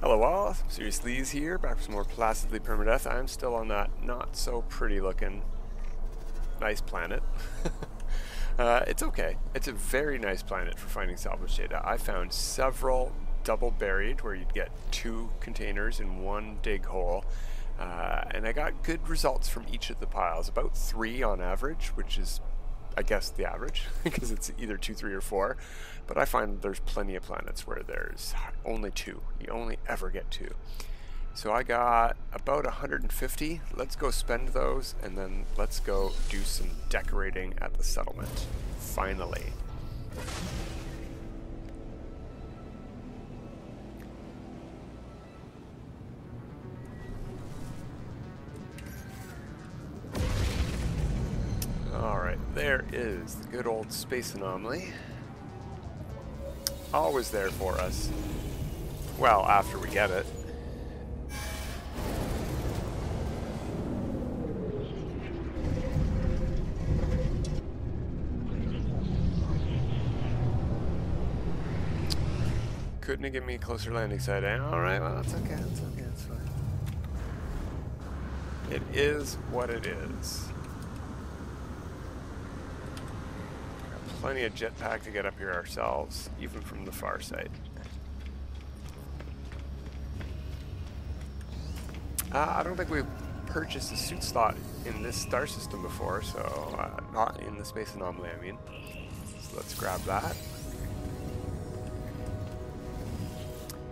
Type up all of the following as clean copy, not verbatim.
Hello all, Seriously here, back with some more Placidlee Permadeath. I'm still on that not so pretty looking nice planet. It's okay. It's a very nice planet for finding salvage data. I found several double buried where you'd get 2 containers in one dig hole. And I got good results from each of the piles, about 3 on average, which is I guess the average, because it's either 2, 3, or 4, but I find there's plenty of planets where there's only 2. You only ever get 2. So I got about 150. Let's go spend those, and then let's go do some decorating at the settlement. Finally. Alright, there is the good old space anomaly. Always there for us. Well, after we get it. Couldn't it give me a closer landing site? Alright, well, that's okay, that's okay, that's fine. It is what it is. Plenty of jetpack to get up here ourselves, even from the far side. I don't think we've purchased a suit slot in this star system before, so not in the space anomaly, I mean. So let's grab that.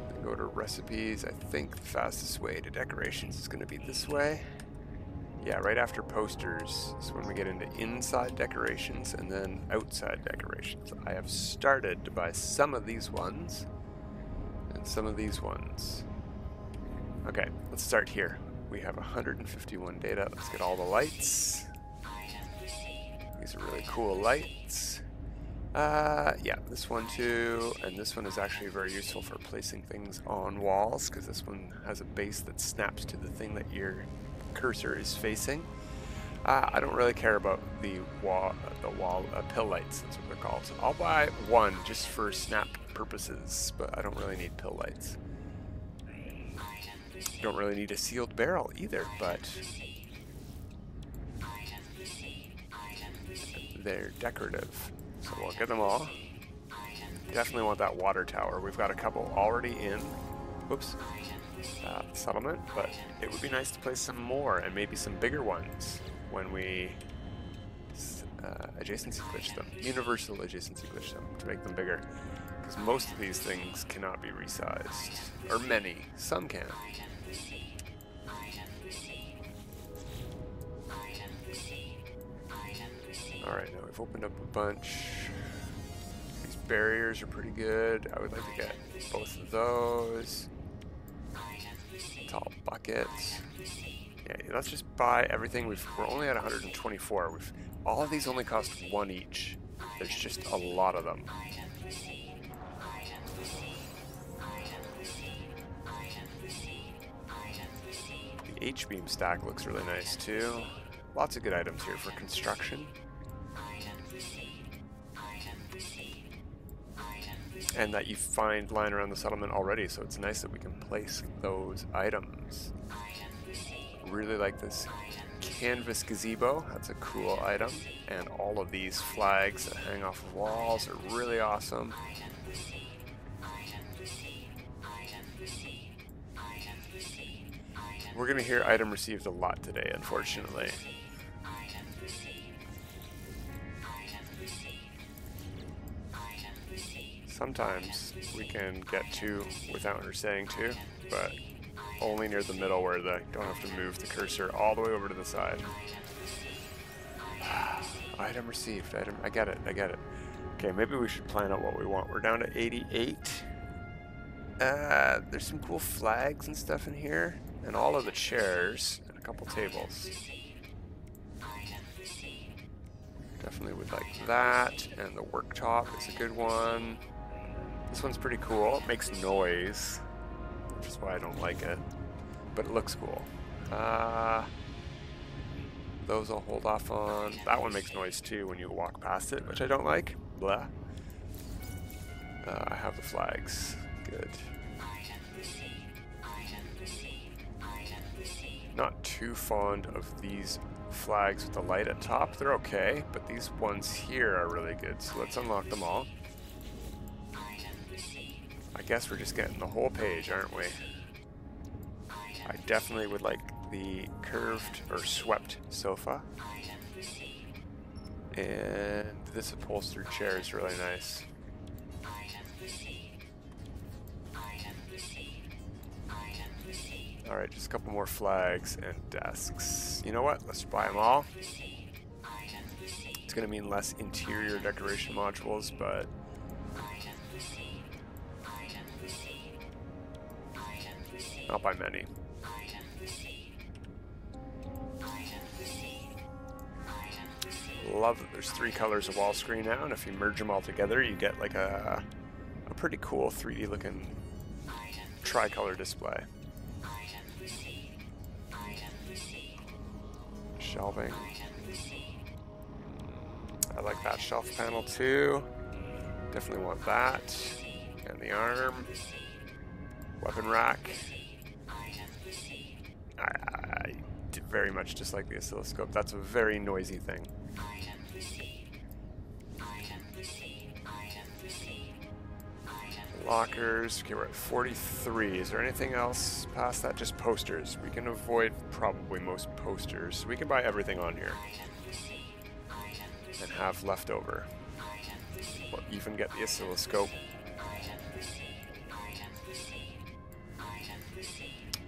Then go to recipes. I think the fastest way to decorations is going to be this way. Yeah, right after posters is when we get into inside decorations and then outside decorations. I have started to buy some of these ones and some of these ones. Okay, let's start here. We have 151 data. Let's get all the lights. These are really cool lights. Yeah, this one too, and this one is actually very useful for placing things on walls because this one has a base that snaps to the thing that you're cursor is facing. I don't really care about the wall pill lights, that's what they're called. So I'll buy one just for snap purposes, but I don't really need pill lights. Don't really need a sealed barrel either, but they're decorative. So we'll get them all. Definitely want that water tower. We've got a couple already in. Whoops. Settlement, but it would be nice to place some more and maybe some bigger ones when we adjacency glitch them, universal adjacency glitch them to make them bigger, because most of these things cannot be resized, or many, some can. Alright, now we've opened up a bunch. These barriers are pretty good. I would like to get both of those. Tall buckets. Yeah, let's just buy everything. We're only at 124. All of these only cost 1 each. There's just a lot of them. The H-beam stack looks really nice too. Lots of good items here for construction. And that you find lying around the settlement already, so it's nice that we can place those items. Really like this canvas gazebo, that's a cool item. And all of these flags that hang off of walls are really awesome. We're gonna hear item received a lot today, unfortunately. Sometimes we can get 2 without her saying 2, but only near the middle where they don't have to move the cursor all the way over to the side. Item received, item, I get it, I get it. Okay, maybe we should plan out what we want. We're down to 88. There's some cool flags and stuff in here, and all of the chairs, and a couple tables. Definitely would like that, and the worktop is a good one. This one's pretty cool. It makes noise, which is why I don't like it, but it looks cool. Those I'll hold off on. That one makes noise too when you walk past it, which I don't like. Blah. I have the flags. Good. Not too fond of these flags with the light at top. They're okay, but these ones here are really good. So let's unlock them all. I guess we're just getting the whole page, aren't we? I definitely would like the curved or swept sofa. And this upholstered chair is really nice. Alright, just a couple more flags and desks. You know what? Let's buy them all. It's going to mean less interior decoration modules, but not by many. Love that there's 3 colors of wall screen now, and if you merge them all together, you get like a pretty cool 3D looking tricolor display. Shelving. I like that shelf panel too. Definitely want that. And the arm. Weapon rack. I very much dislike the oscilloscope. That's a very noisy thing. Lockers. Okay, we're at 43. Is there anything else past that? Just posters. We can avoid probably most posters. We can buy everything on here and have leftover. We'll even get the oscilloscope.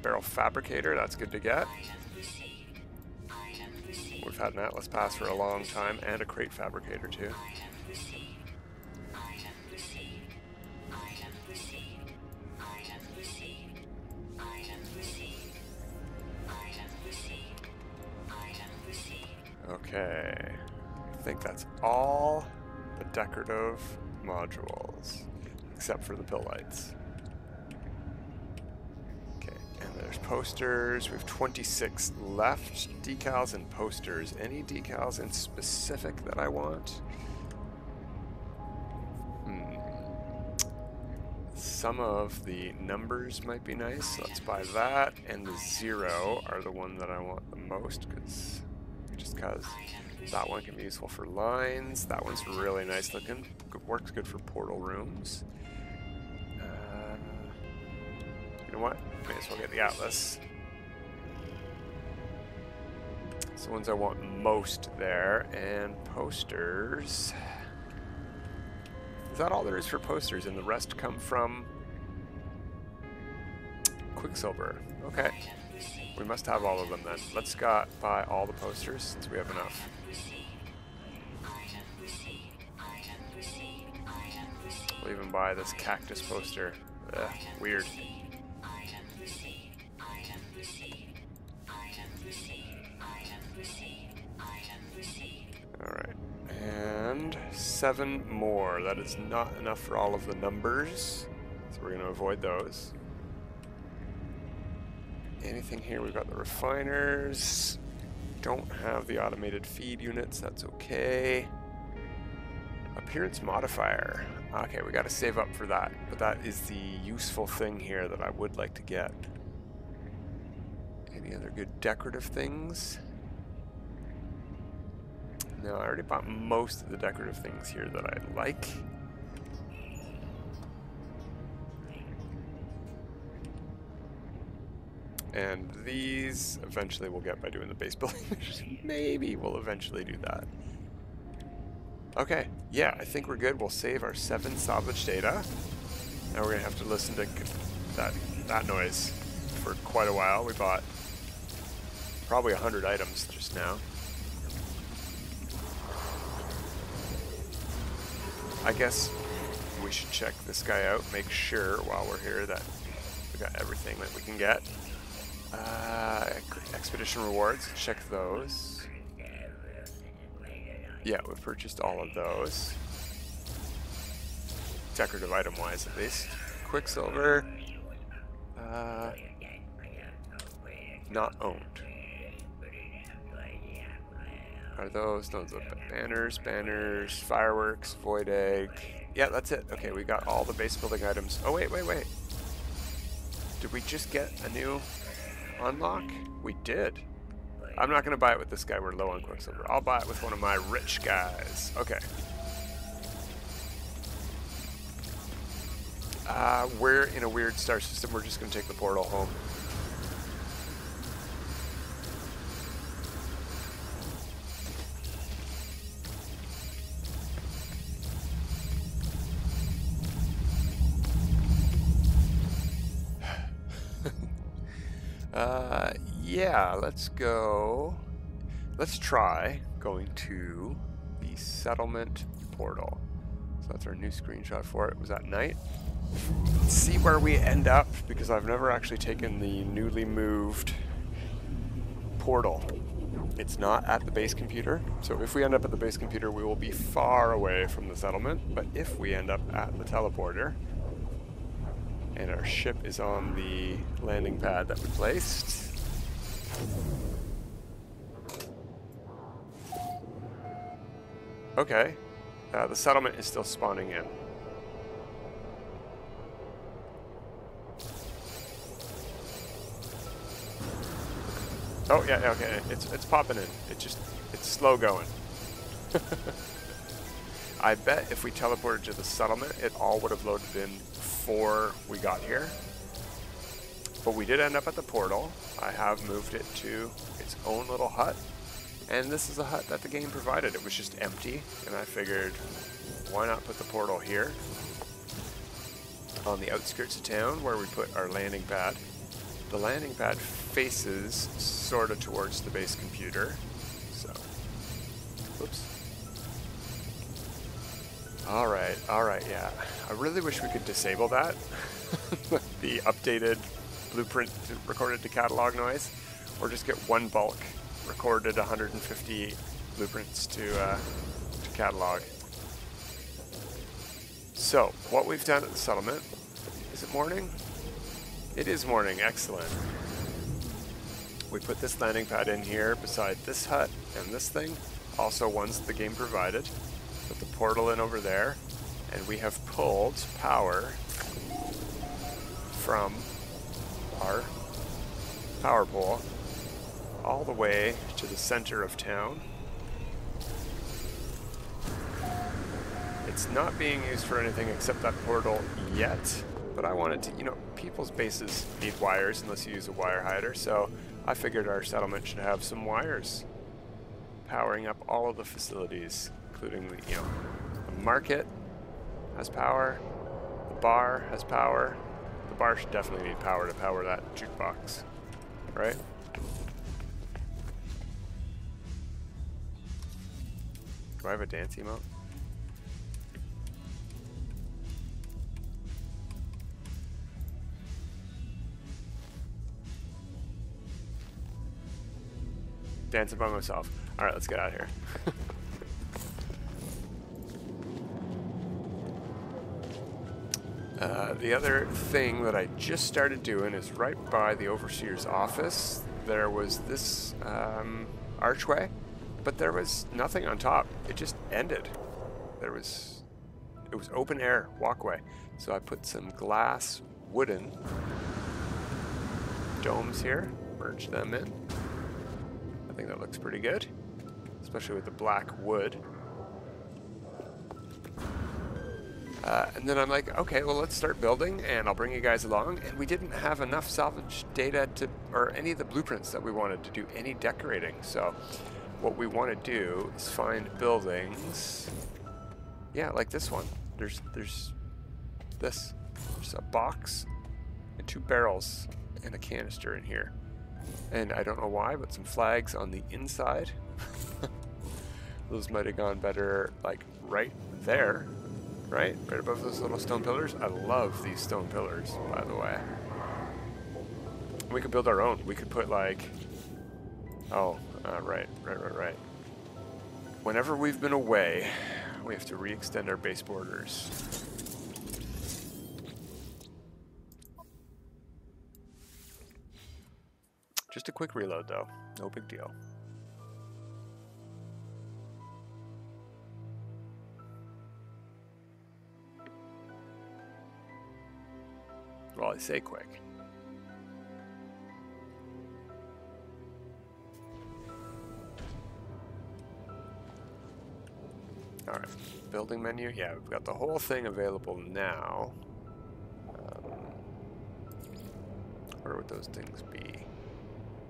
Barrel fabricator, that's good to get. We've had an Atlas pass for a long time, and a crate fabricator too. Okay, I think that's all the decorative modules, except for the pill lights. Okay, and there's posters. We have 26 left. Decals and posters. Any decals in specific that I want? Some of the numbers might be nice, so let's buy that. And the 0 are the one that I want the most, just because that one can be useful for lines. That one's really nice looking. Works good for portal rooms. You know what? May as well get the Atlas. It's the ones I want most there. And posters. Is that all there is for posters? And the rest come from Quicksilver. Okay. We must have all of them then. Let's buy all the posters since we have enough. We'll even buy this cactus poster. Ugh, weird. Alright. And 7 more. That is not enough for all of the numbers, so we're going to avoid those. Anything here? We've got the refiners. Don't have the automated feed units. That's okay. Appearance modifier. Okay, we got to save up for that. But that is the useful thing here that I would like to get. Any other good decorative things? No, I already bought most of the decorative things here that I like. And these eventually we'll get by doing the base building. Maybe we'll eventually do that. Okay, yeah, I think we're good. We'll save our 7 salvage data. Now we're gonna have to listen to that noise for quite a while. We bought probably 100 items just now. I guess we should check this guy out, make sure while we're here that we got everything that we can get. Expedition rewards, check those. Yeah, we've purchased all of those. Decorative item wise at least. Quicksilver. Not owned. Are those the banners, fireworks, void egg? Yeah, that's it. Okay, we got all the base building items. Oh wait. Did we just get a new unlock? We did. I'm not going to buy it with this guy. We're low on Quicksilver. I'll buy it with one of my rich guys. Okay. We're in a weird star system. We're just going to take the portal home. Yeah, let's go. Let's try going to the settlement portal. So that's our new screenshot for it. Was that night? Let's see where we end up, because I've never actually taken the newly moved portal. It's not at the base computer, so if we end up at the base computer, we will be far away from the settlement. But if we end up at the teleporter, and our ship is on the landing pad that we placed. Okay, the settlement is still spawning in. Oh yeah, okay, it's popping in. It's slow going. I bet if we teleported to the settlement, it all would have loaded in before we got here. But we did end up at the portal. I have moved it to its own little hut. And this is a hut that the game provided. It was just empty, and I figured, why not put the portal here? On the outskirts of town, where we put our landing pad. The landing pad faces sort of towards the base computer. So, whoops. Alright, yeah. I really wish we could disable that. The updated blueprint recorded to catalog noise. Or just get one bulk recorded 150 blueprints to catalog. So, what we've done at the settlement, is it morning? It is morning, excellent. We put this landing pad in here beside this hut and this thing, also ones that the game provided. Put the portal in over there, and we have pulled power from our power pole all the way to the center of town. It's not being used for anything except that portal yet, but I wanted to, you know, people's bases need wires unless you use a wire hider, so I figured our settlement should have some wires powering up all of the facilities, including the, you know, the market has power, the bar has power. The bar should definitely need power to power that jukebox, right? Do I have a dance emote? Dancing by myself. Alright, let's get out of here. The other thing that I just started doing is right by the overseer's office. There was this archway, but there was nothing on top. It just ended. It was open air walkway. So I put some glass wooden domes here, merged them in. I think that looks pretty good, especially with the black wood. And then I'm like, okay, well, let's start building, and I'll bring you guys along. And we didn't have enough salvage data to, or any of the blueprints that we wanted to do any decorating. So what we want to do is find buildings, yeah, like this one. There's a box and 2 barrels and a canister in here. And I don't know why, but some flags on the inside. Those might have gone better, like, right there. Right above those little stone pillars. I love these stone pillars, by the way. We could build our own. We could put like, right. Whenever we've been away, we have to re-extend our base borders. Just a quick reload though, no big deal. Well, I say quick. building menu. Yeah, we've got the whole thing available now. Where would those things be?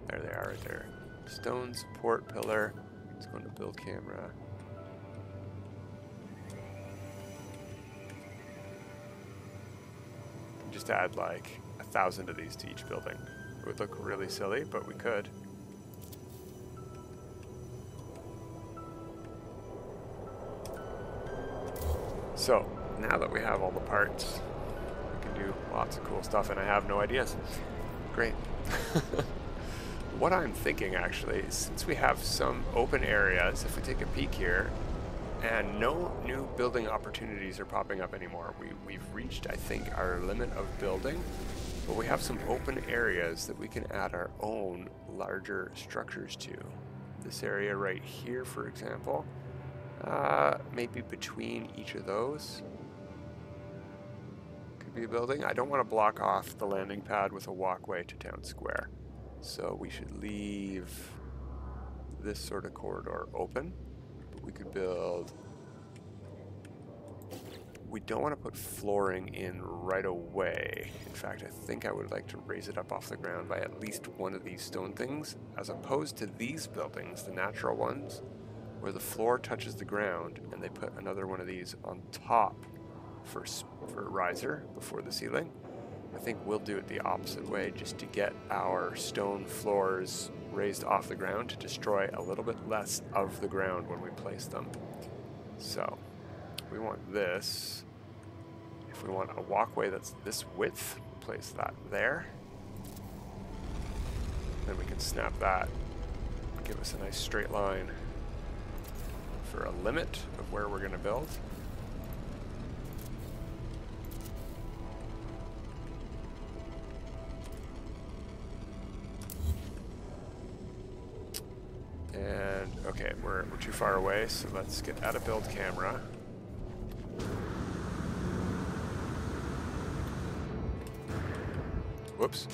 There they are right there. Stone support pillar. Let's go into build camera. Just add like 1,000 of these to each building. It would look really silly, but we could. So, now that we have all the parts, we can do lots of cool stuff, and I have no ideas. Great. What I'm thinking, actually, is since we have some open areas, if we take a peek here, and no new building opportunities are popping up anymore. We've reached, I think, our limit of building, but we have some open areas that we can add our own larger structures to. This area right here, for example, maybe between each of those could be a building. I don't want to block off the landing pad with a walkway to town square, so we should leave this sort of corridor open. But we could build... We don't want to put flooring in right away. In fact, I think I would like to raise it up off the ground by at least one of these stone things, as opposed to these buildings, the natural ones, where the floor touches the ground and they put another one of these on top for a riser before the ceiling. I think we'll do it the opposite way, just to get our stone floors raised off the ground to destroy a little bit less of the ground when we place them. So we want this. If we want a walkway that's this width, place that there. Then we can snap that, give us a nice straight line for a limit of where we're going to build. And okay, we're too far away, so let's get out of build camera. Whoops.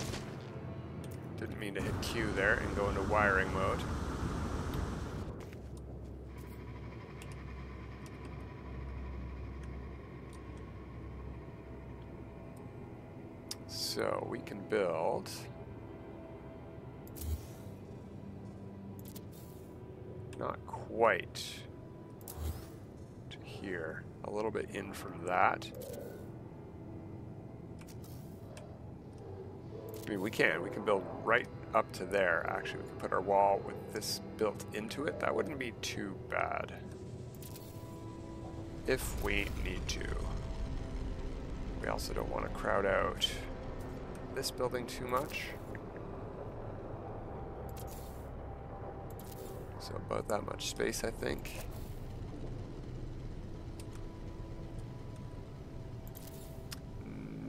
Didn't mean to hit Q there and go into wiring mode. So we can build not quite to here, a little bit in from that. I mean, we can build right up to there. Actually, we can put our wall with this built into it. That wouldn't be too bad if we need to. We also don't want to crowd out this building too much. So about that much space, I think.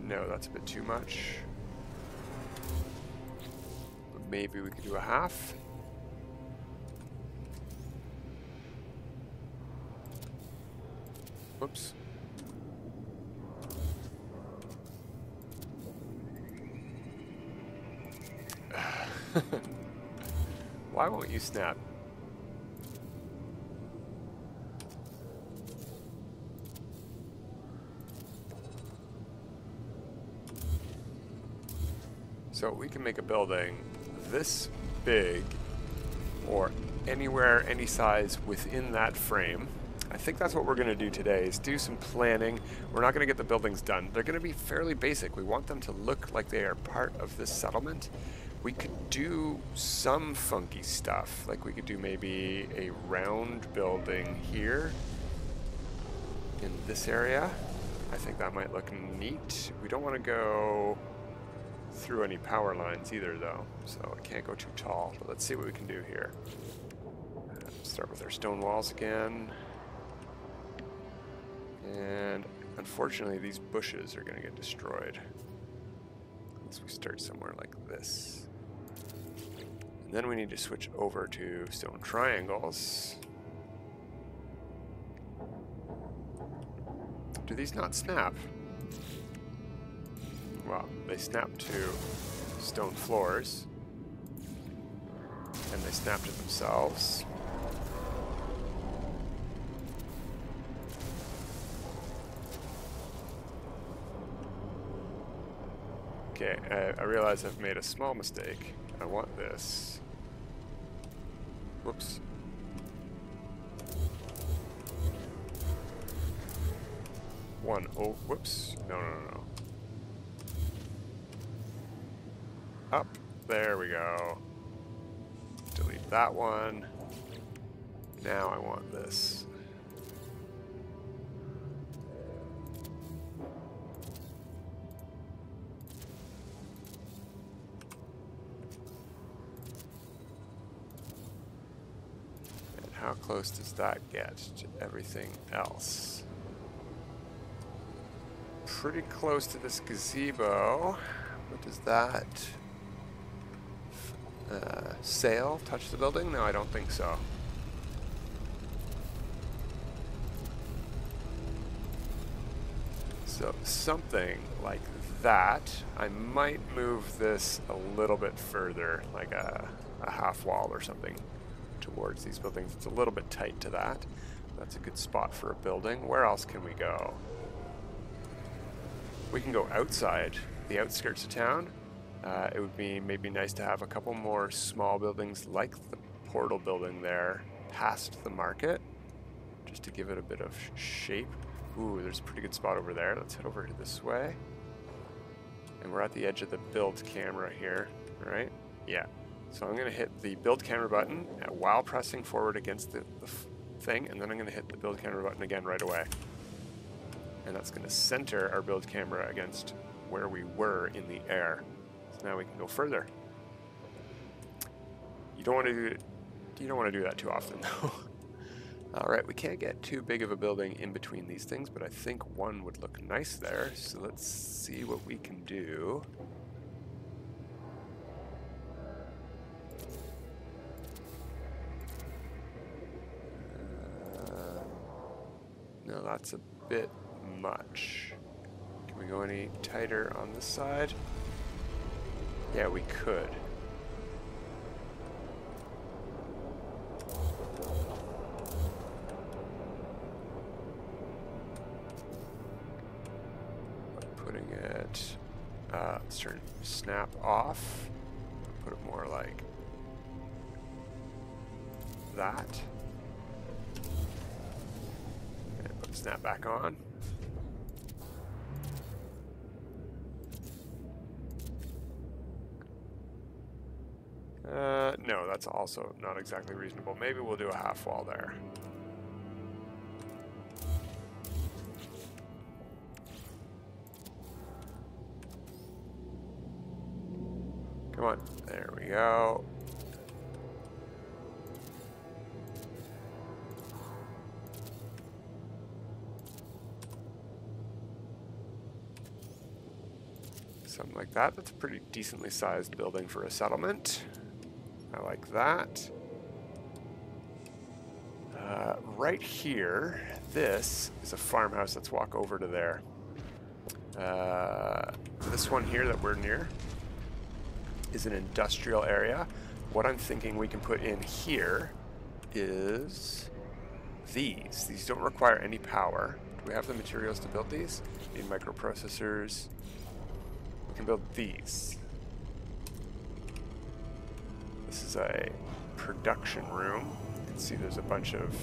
No, that's a bit too much. But maybe we could do a half. Whoops. Why won't you snap? So we can make a building this big or anywhere, any size within that frame. I think that's what we're going to do today, is do some planning. We're not going to get the buildings done. They're going to be fairly basic. We want them to look like they are part of this settlement. We could do some funky stuff, like we could do maybe a round building here in this area. I think that might look neat. We don't want to go through any power lines either, though, so it can't go too tall. But let's see what we can do here. Start with our stone walls again. And unfortunately, these bushes are going to get destroyed unless we start somewhere like this. And then we need to switch over to stone triangles. Do these not snap? Well, they snap to stone floors, and they snap to themselves. Okay, I realize I've made a small mistake. I want this. Whoops. Oh, whoops. No. Up. There we go. Delete that one. Now I want this. And how close does that get to everything else? Pretty close to this gazebo. What does that? Sail touch the building? No, I don't think so. So something like that. I might move this a little bit further, like a half wall or something towards these buildings. It's a little bit tight to that. That's a good spot for a building. Where else can we go? We can go outside the outskirts of town. It would be maybe nice to have a couple more small buildings like the portal building there past the market, just to give it a bit of shape. Ooh, there's a pretty good spot over there. Let's head over this way. And we're at the edge of the build camera here, right? Yeah. So I'm going to hit the build camera button while pressing forward against the thing, and then I'm going to hit the build camera button again right away. And that's going to center our build camera against where we were in the air. So now we can go further. You don't want to do that too often, though. All right, we can't get too big of a building in between these things, but I think one would look nice there. So let's see what we can do. No, that's a bit much. Can we go any tighter on this side? Yeah, we could. Putting it, let's turn snap off. Put it more like that. And put snap back on. No, that's also not exactly reasonable. Maybe we'll do a half wall there. Come on, there we go. Something like that. That's a pretty decently sized building for a settlement. I like that. Right here, this is a farmhouse. Let's walk over to there. This one here that we're near is an industrial area. What I'm thinking we can put in here is these. These don't require any power. Do we have the materials to build these? Need microprocessors. We can build these. This is a production room. You can see there's a bunch of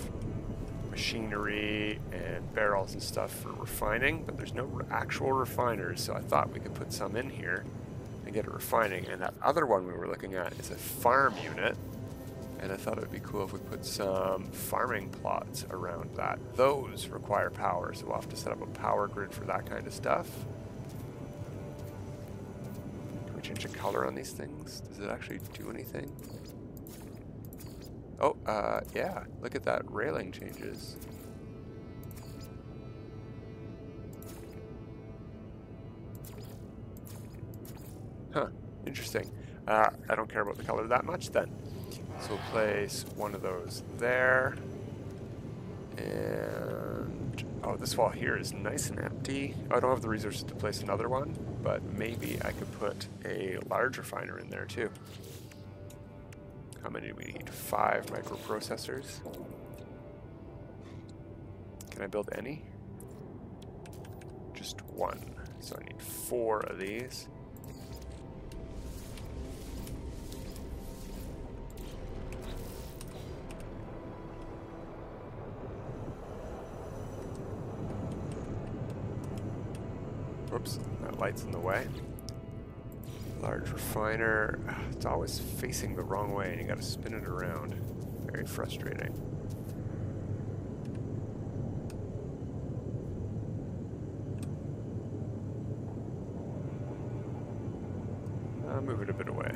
machinery and barrels and stuff for refining, but there's no actual refiners, so I thought we could put some in here and get it refining. And that other one we were looking at is a farm unit, and I thought it would be cool if we put some farming plots around that. Those require power, so we'll have to set up a power grid for that kind of stuff. Can we change the color on these things? Does it actually do anything? Oh, yeah, look at that, railing changes. Huh, interesting. I don't care about the color that much then. So we'll place one of those there. And, oh, this wall here is nice and empty. I don't have the resources to place another one, but maybe I could put a large refiner in there too. How many do we need? 5 microprocessors. Can I build any? Just one. So I need 4 of these. Oops, that light's in the way. Large refiner. It's always facing the wrong way and you gotta spin it around. Very frustrating. I'll move it a bit away.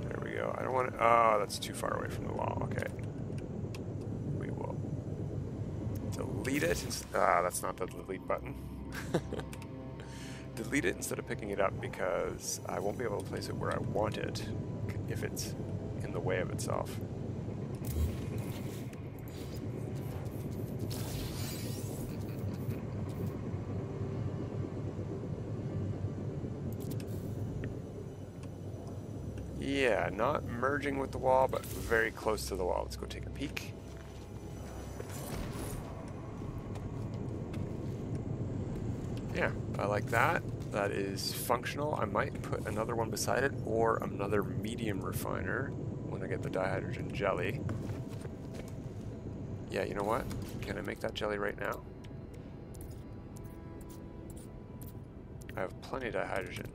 There we go. I don't want to... Oh, that's too far away from the wall. Okay. We will delete it. That's not the delete button. Delete it instead of picking it up because I won't be able to place it where I want it if it's in the way of itself. Yeah, not merging with the wall, but very close to the wall. Let's go take a peek. Yeah, I like that. That is functional. I might put another one beside it or another medium refiner when I get the dihydrogen jelly. Yeah, you know what? Can I make that jelly right now? I have plenty of dihydrogen.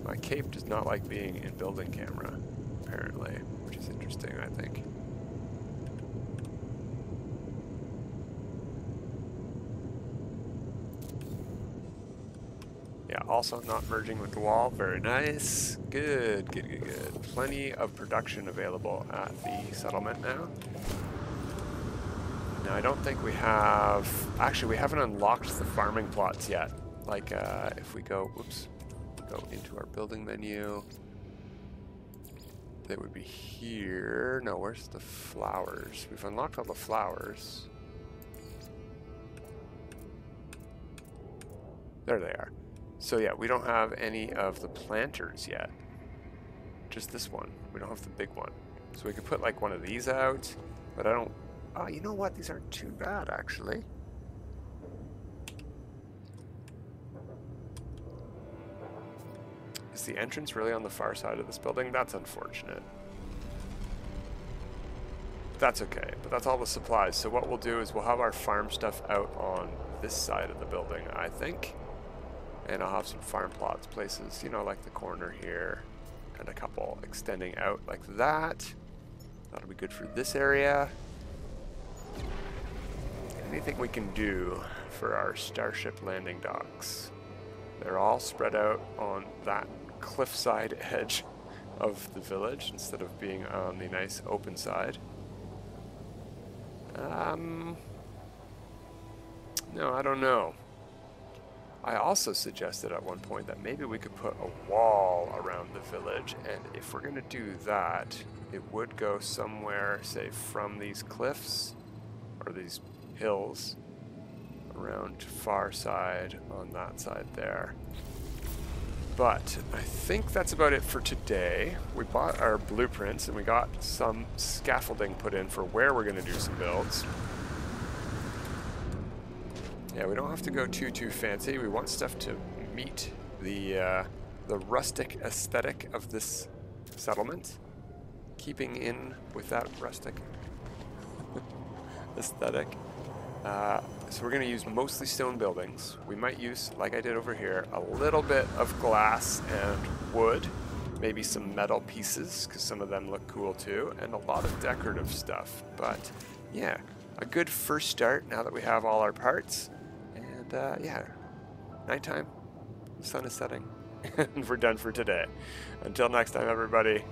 My cape does not like being in building camera, apparently, which is interesting, I think. Yeah, also not merging with the wall. Very nice. Good, good, good, good. Plenty of production available at the settlement now. Now, I don't think we have... Actually, we haven't unlocked the farming plots yet. Like, if we go... Whoops. Go into our building menu. They would be here. No, where's the flowers? We've unlocked all the flowers. There they are. So yeah, we don't have any of the planters yet. Just this one. We don't have the big one. So we could put like one of these out, but I don't... Oh, you know what? These aren't too bad, actually. Is the entrance really on the far side of this building? That's unfortunate. That's okay, but that's all the supplies. So what we'll do is we'll have our farm stuff out on this side of the building, I think. And I'll have some farm plots places, you know, like the corner here. And a couple extending out like that. That'll be good for this area. Anything we can do for our starship landing docks. They're all spread out on that cliffside edge of the village instead of being on the nice open side. No, I don't know. I also suggested at one point that maybe we could put a wall around the village, and if we're going to do that, it would go somewhere, say, from these cliffs or these hills around far side on that side there. But I think that's about it for today. We bought our blueprints and we got some scaffolding put in for where we're going to do some builds. Yeah, we don't have to go too fancy. We want stuff to meet the rustic aesthetic of this settlement, keeping in with that rustic aesthetic. So we're going to use mostly stone buildings. We might use, like I did over here, a little bit of glass and wood, maybe some metal pieces, because some of them look cool too, and a lot of decorative stuff. But yeah, a good first start now that we have all our parts. And yeah, nighttime, the sun is setting, and we're done for today. Until next time, everybody,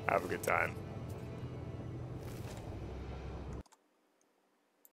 have a good time.